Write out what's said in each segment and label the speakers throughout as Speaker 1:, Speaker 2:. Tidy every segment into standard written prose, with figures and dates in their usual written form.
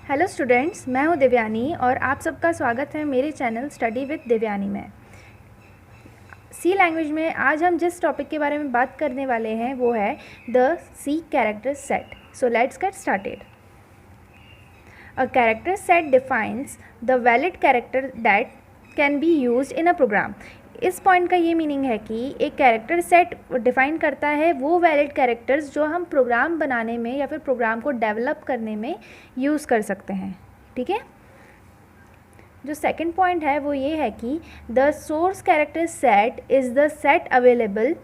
Speaker 1: Hello students, मैं हूं देवयानी और आप सबका स्वागत है मेरे चैनल स्टडी विद देवयानी में। सी लैंग्वेज में आज हम जिस टॉपिक के बारे में बात करने वाले हैं वो है the C character set. So let's get started. A character set defines the valid character that can be used in a program. इस पॉइंट का ये मीनिंग है कि एक कैरेक्टर सेट डिफाइन करता है वो वैलिड कैरेक्टर्स जो हम प्रोग्राम बनाने में या फिर प्रोग्राम को डेवलप करने में यूज़ कर सकते हैं। ठीक है। जो सेकंड पॉइंट है वो ये है कि the source character set is the set available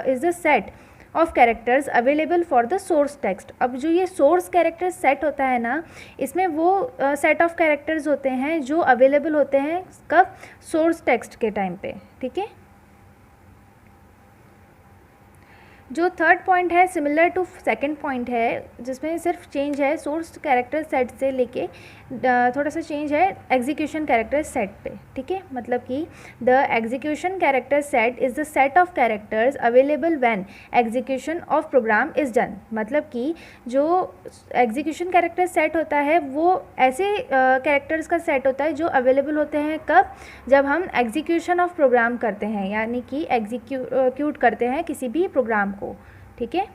Speaker 1: is the set of characters available for the source text. अब जो ये सोर्स कैरेक्टर सेट होता है ना, इसमें वो सेट ऑफ कैरेक्टर्स होते हैं जो अवेलेबल होते हैं कब, सोर्स टेक्स्ट के टाइम पे। ठीक है। जो थर्ड पॉइंट है सिमिलर टू सेकंड पॉइंट है, जिसमें सिर्फ चेंज है सोर्स कैरेक्टर सेट से लेके थोड़ा सा चेंज है एग्जीक्यूशन कैरेक्टर सेट पे। ठीक है। मतलब कि the execution character set is the set of characters available when execution of program is done. मतलब कि जो एग्जीक्यूशन कैरेक्टर सेट होता है वो ऐसे कैरेक्टर्स का सेट होता है जो अवेलेबल होते हैं कब, जब हम एग्जीक्यूशन ऑफ प्रोग्राम करते हैं, यानी कि एग्जीक्यूट करते हैं किसी भी प्रोग्राम को। ठीक है।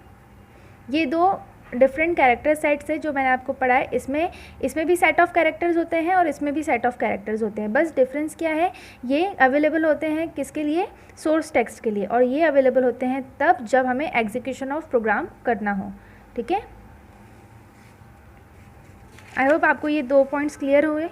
Speaker 1: ये दो डिफरेंट कैरेक्टर सेट्स है जो मैंने आपको पढ़ा है। इसमें भी सेट ऑफ कैरेक्टर्स होते हैं और इसमें भी सेट ऑफ कैरेक्टर्स होते हैं। बस डिफरेंस क्या है, ये अवेलेबल होते हैं किसके लिए, सोर्स टेक्स्ट के लिए, और ये अवेलेबल होते हैं तब जब हमें एग्जीक्यूशन ऑफ प्रोग्राम करना हो। ठीक है। आई होप आपको ये दो पॉइंट्स क्लियर हुए।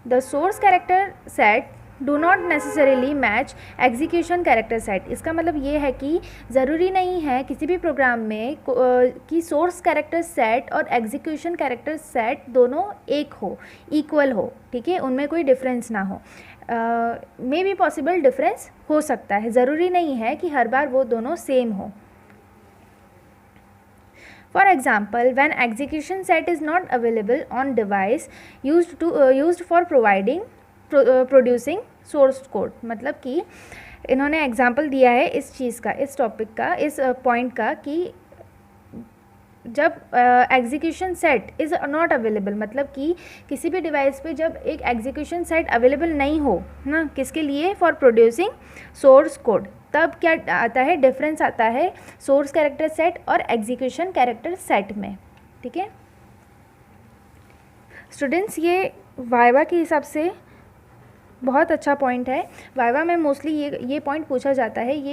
Speaker 1: The source character set do not necessarily match execution character set. इसका मतलब ये है कि ज़रूरी नहीं है किसी भी प्रोग्राम में कि सोर्स कैरेक्टर सेट और एग्जीक्यूशन कैरेक्टर सेट दोनों एक हो, इक्वल हो। ठीक है। उनमें कोई डिफरेंस ना हो। मे बी पॉसिबल डिफरेंस हो सकता है, ज़रूरी नहीं है कि हर बार वो दोनों सेम हो। For example, when execution set is not available on device used for producing source code। मतलब कि इन्होंने एग्जाम्पल दिया है इस चीज़ का, इस टॉपिक का, इस पॉइंट का कि जब execution set is not available, मतलब कि किसी भी डिवाइस पे जब एक एग्जीक्यूशन सेट अवेलेबल नहीं हो ना, किसके लिए, फॉर प्रोड्यूसिंग सोर्स कोड, तब क्या आता है, डिफरेंस आता है सोर्स कैरेक्टर सेट और एग्जीक्यूशन कैरेक्टर सेट में। ठीक है स्टूडेंट्स, ये वाइवा के हिसाब से बहुत अच्छा पॉइंट है। वाइवा में मोस्टली ये पॉइंट पूछा जाता है, ये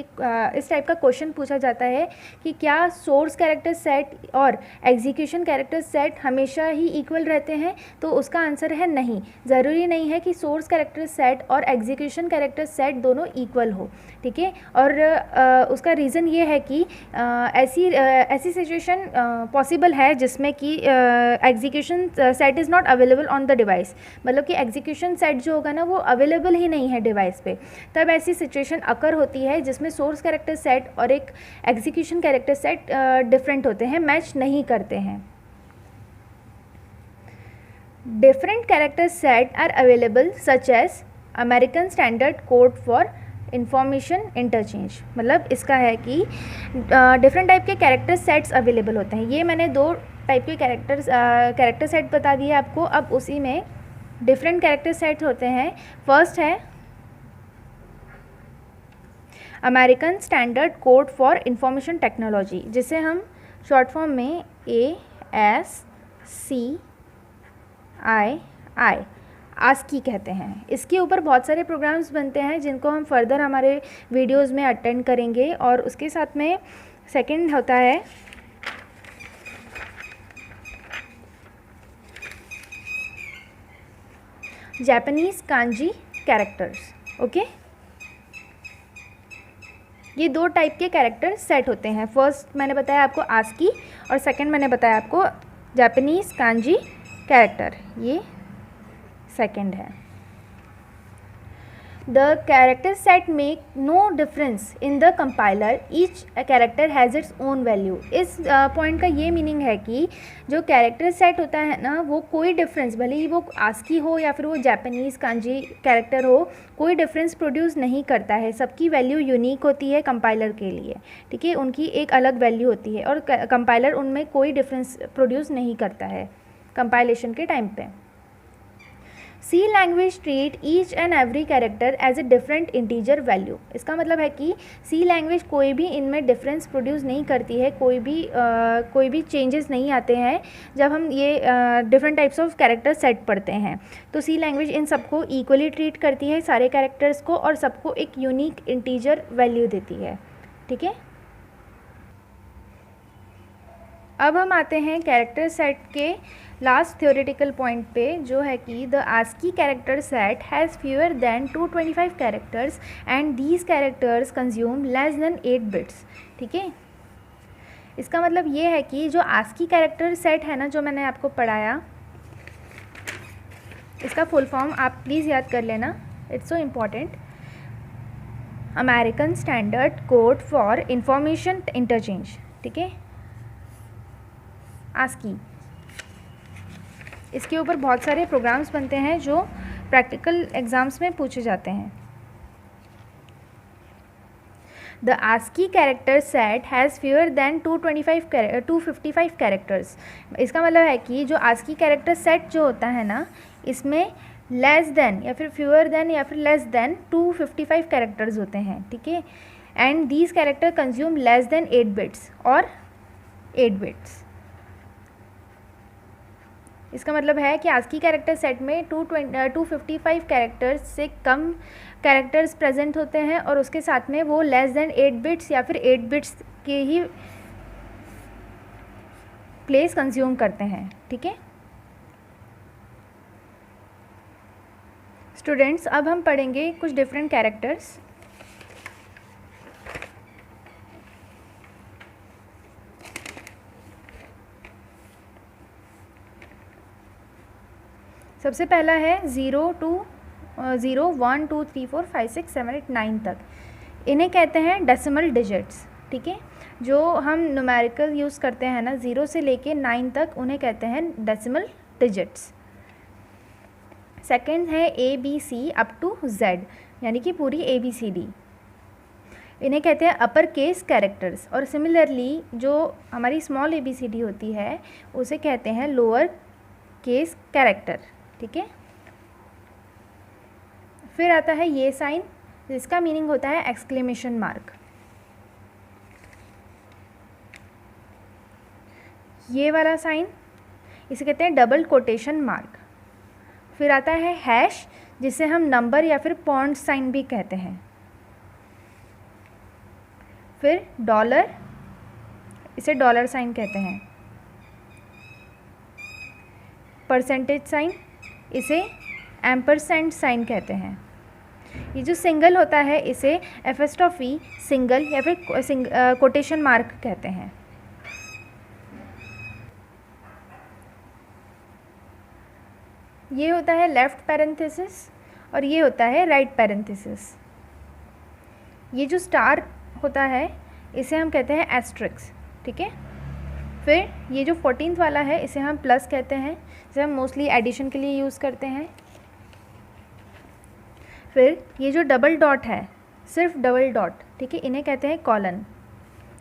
Speaker 1: इस टाइप का क्वेश्चन पूछा जाता है कि क्या सोर्स कैरेक्टर सेट और एग्जीक्यूशन कैरेक्टर सेट हमेशा ही इक्वल रहते हैं। तो उसका आंसर है नहीं। ज़रूरी नहीं है कि सोर्स कैरेक्टर सेट और एग्जीक्यूशन कैरेक्टर सेट दोनों इक्वल हो। ठीक है। और उसका रीज़न ये है कि ऐसी सिचुएशन पॉसिबल है जिसमें कि execution set is not available on the device. मतलब कि एग्जीक्यूशन सेट जो होगा ना वो अवेलेबल ही नहीं है डिवाइस पे, तब ऐसी सिचुएशन अकर होती है जिसमें सोर्स कैरेक्टर सेट और एक एग्जीक्यूशन कैरेक्टर सेट डिफरेंट होते हैं, मैच नहीं करते हैं। Different character set are available such as American standard code for information interchange. मतलब इसका है कि डिफरेंट टाइप के कैरेक्टर सेट्स अवेलेबल होते हैं। ये मैंने दो टाइप के कैरेक्टर सेट बता दिए आपको। अब उसी में डिफरेंट कैरेक्टर सेट होते हैं। फर्स्ट है American standard code for information technology, जिसे हम शॉर्ट फॉर्म में ASCII आस्की कहते हैं। इसके ऊपर बहुत सारे प्रोग्राम्स बनते हैं जिनको हम फर्दर हमारे वीडियोस में अटेंड करेंगे। और उसके साथ में सेकंड होता है जापानीज़ कांजी कैरेक्टर्स। ओके, ये दो टाइप के कैरेक्टर सेट होते हैं। फर्स्ट मैंने बताया आपको आस्की और सेकंड मैंने बताया आपको जापानीज़ कांजी कैरेक्टर। ये सेकंड है। The character set make no difference in the compiler, each character has its own value। इस पॉइंट का ये मीनिंग है कि जो कैरेक्टर सेट होता है ना, वो कोई डिफरेंस, भले ही वो आस्की हो या फिर वो जापानीज़ कांजी कैरेक्टर हो, कोई डिफरेंस प्रोड्यूस नहीं करता है। सबकी वैल्यू यूनिक होती है कंपाइलर के लिए। ठीक है, उनकी एक अलग वैल्यू होती है और कंपाइलर उनमें कोई डिफरेंस प्रोड्यूस नहीं करता है। कंपाइलेशन के टाइम पे। C language treat each and every character as a different integer value. इसका मतलब है कि सी लैंग्वेज कोई भी इनमें डिफरेंस प्रोड्यूस नहीं करती है, कोई भी चेंजेस नहीं आते हैं जब हम ये different types of character set पढ़ते हैं। तो सी लैंग्वेज इन सबको इक्वली ट्रीट करती है, सारे कैरेक्टर्स को, और सबको एक यूनिक इंटीजर वैल्यू देती है। ठीक है, अब हम आते हैं कैरेक्टर सेट के लास्ट थ्योरेटिकल पॉइंट पे, जो है कि the ASCII character set has fewer than 225 characters and these characters consume less than 8 bits. ठीक है, इसका मतलब ये है कि जो आस्की कैरेक्टर सेट है ना, जो मैंने आपको पढ़ाया, इसका फुल फॉर्म आप प्लीज़ याद कर लेना, it's so important. American standard code for information interchange. ठीक है, आस्की, इसके ऊपर बहुत सारे प्रोग्राम्स बनते हैं जो प्रैक्टिकल एग्ज़ाम्स में पूछे जाते हैं। The ASCII character set has fewer than 255 characters. इसका मतलब है कि जो आस्की कैरेक्टर सेट जो होता है ना, इसमें लेस देन या फिर फ्यूअर देन या फिर लेस देन 255 कैरेक्टर्स होते हैं। ठीक है, and these character consume less than 8 bits और 8 बिट्स। इसका मतलब है कि आस्की कैरेक्टर सेट में 255 कैरेक्टर्स से कम कैरेक्टर्स प्रेजेंट होते हैं, और उसके साथ में वो लेस देन 8 बिट्स या फिर 8 बिट्स के ही प्लेस कंज्यूम करते हैं। ठीक है स्टूडेंट्स, अब हम पढ़ेंगे कुछ डिफरेंट कैरेक्टर्स। सबसे पहला है 0 1 2 3 4 5 6 7 8 9 तक। इन्हें कहते हैं डेसिमल डिजिट्स। ठीक है, जो हम न्यूमेरिकल यूज़ करते हैं ना, 0 से लेके 9 तक, उन्हें कहते हैं डेसिमल डिजिट्स। सेकंड है ABC अप टू Z, यानी कि पूरी ABCD। इन्हें कहते हैं अपर केस कैरेक्टर्स। और सिमिलरली जो हमारी स्मॉल ABCD होती है, उसे कहते हैं लोअर केस कैरेक्टर। ठीक है, फिर आता है ये साइन, जिसका मीनिंग होता है एक्सक्लेमेशन मार्क। ये वाला साइन, इसे कहते हैं डबल कोटेशन मार्क। फिर आता है हैश, जिसे हम नंबर या फिर पॉइंट साइन भी कहते हैं। फिर डॉलर, इसे डॉलर साइन कहते हैं। परसेंटेज साइन, इसे एम्परसेंट साइन कहते हैं। ये जो सिंगल होता है, इसे एपोस्ट्रोफी सिंगल या फिर कोटेशन मार्क कहते हैं। ये होता है लेफ्ट पैरेंथेसिस और ये होता है राइट पैरेंथेसिस। ये जो स्टार होता है, इसे हम कहते हैं एस्ट्रिक्स। ठीक है, फिर ये जो 14th वाला है, इसे हम प्लस कहते हैं, जिसे हम मोस्टली एडिशन के लिए यूज़ करते हैं। फिर ये जो डबल डॉट है, सिर्फ डबल डॉट, ठीक है, इन्हें कहते हैं कॉलन।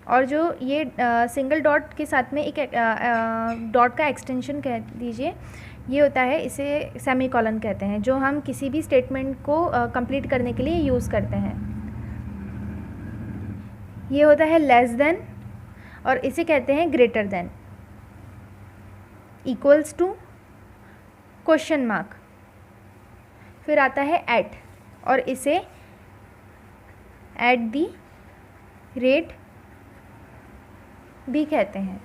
Speaker 1: और जो ये सिंगल डॉट के साथ में एक डॉट का एक्सटेंशन कह दीजिए, ये होता है, इसे सेमी कॉलन कहते हैं, जो हम किसी भी स्टेटमेंट को कंप्लीट करने के लिए यूज़ करते हैं। ये होता है लेस देन, और इसे कहते हैं greater than, equals to, question mark. फिर आता है एट, और इसे एट दी रेट भी कहते हैं।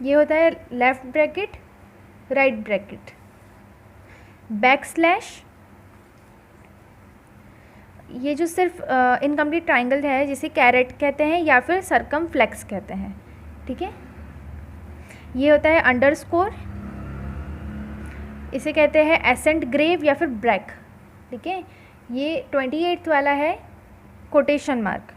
Speaker 1: ये होता है left bracket, right bracket, back slash, ये जो सिर्फ इनकम्प्लीट ट्राइंगल है, जिसे कैरेट कहते हैं या फिर सर्कमफ्लेक्स कहते हैं। ठीक है, ये होता है अंडरस्कोर, इसे कहते हैं एसेंट ग्रेव या फिर ब्रैक। ठीक है, ये 28th वाला है कोटेशन मार्क।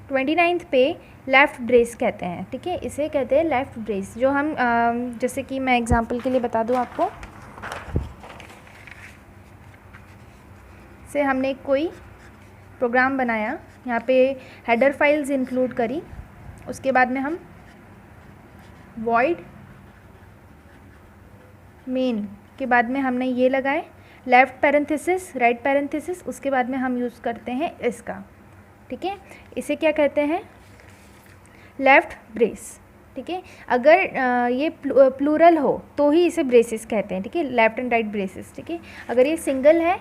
Speaker 1: 29th पे लेफ़्ट ब्रेस कहते हैं। ठीक है, इसे कहते हैं लेफ़्ट ब्रेस, जो हम जैसे कि मैं एग्जांपल के लिए बता दूं आपको, से हमने कोई प्रोग्राम बनाया, यहाँ पे हेडर फाइल्स इंक्लूड करी, उसके बाद में हम वॉइड मेन के बाद में हमने ये लगाए लेफ़्ट पैरेंथेसिस राइट पैरेंथेसिस, उसके बाद में हम यूज़ करते हैं इसका, ठीक है। इसे क्या कहते हैं, लेफ़्ट ब्रेस, ठीक है। अगर ये प्लूरल हो तो ही इसे ब्रेसेस कहते हैं, ठीक है, लेफ़्ट एंड राइट ब्रेसेस, ठीक है। अगर ये सिंगल है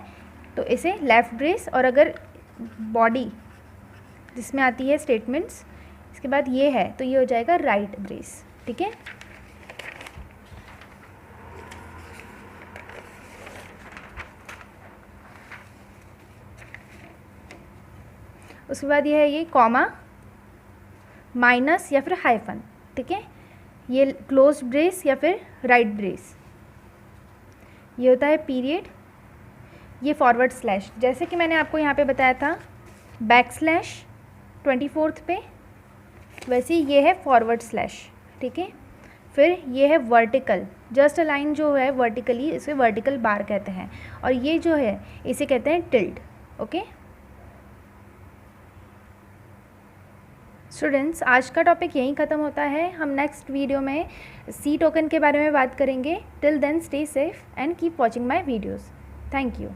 Speaker 1: तो इसे लेफ़्ट ब्रेस, और अगर बॉडी जिसमें आती है स्टेटमेंट्स इसके बाद ये है तो ये हो जाएगा राइट ब्रेस, ठीक है। उसके बाद ये है ये कॉमा, माइनस या फिर हाइफन, ठीक है। ये क्लोज ब्रेस या फिर राइट ब्रेस। ये होता है पीरियड, ये फॉरवर्ड स्लैश, जैसे कि मैंने आपको यहाँ पे बताया था बैक स्लैश 24th पे, वैसे ये है फॉरवर्ड स्लैश, ठीक है। फिर ये है वर्टिकल, जस्ट अ लाइन जो है वर्टिकली, इसे वर्टिकल बार कहते हैं, और ये जो है इसे कहते हैं टिल्ड, ओके। स्टूडेंट्स, आज का टॉपिक यहीं ख़त्म होता है। हम नेक्स्ट वीडियो में सी टोकन के बारे में बात करेंगे। Till then stay safe and keep watching my videos. Thank you.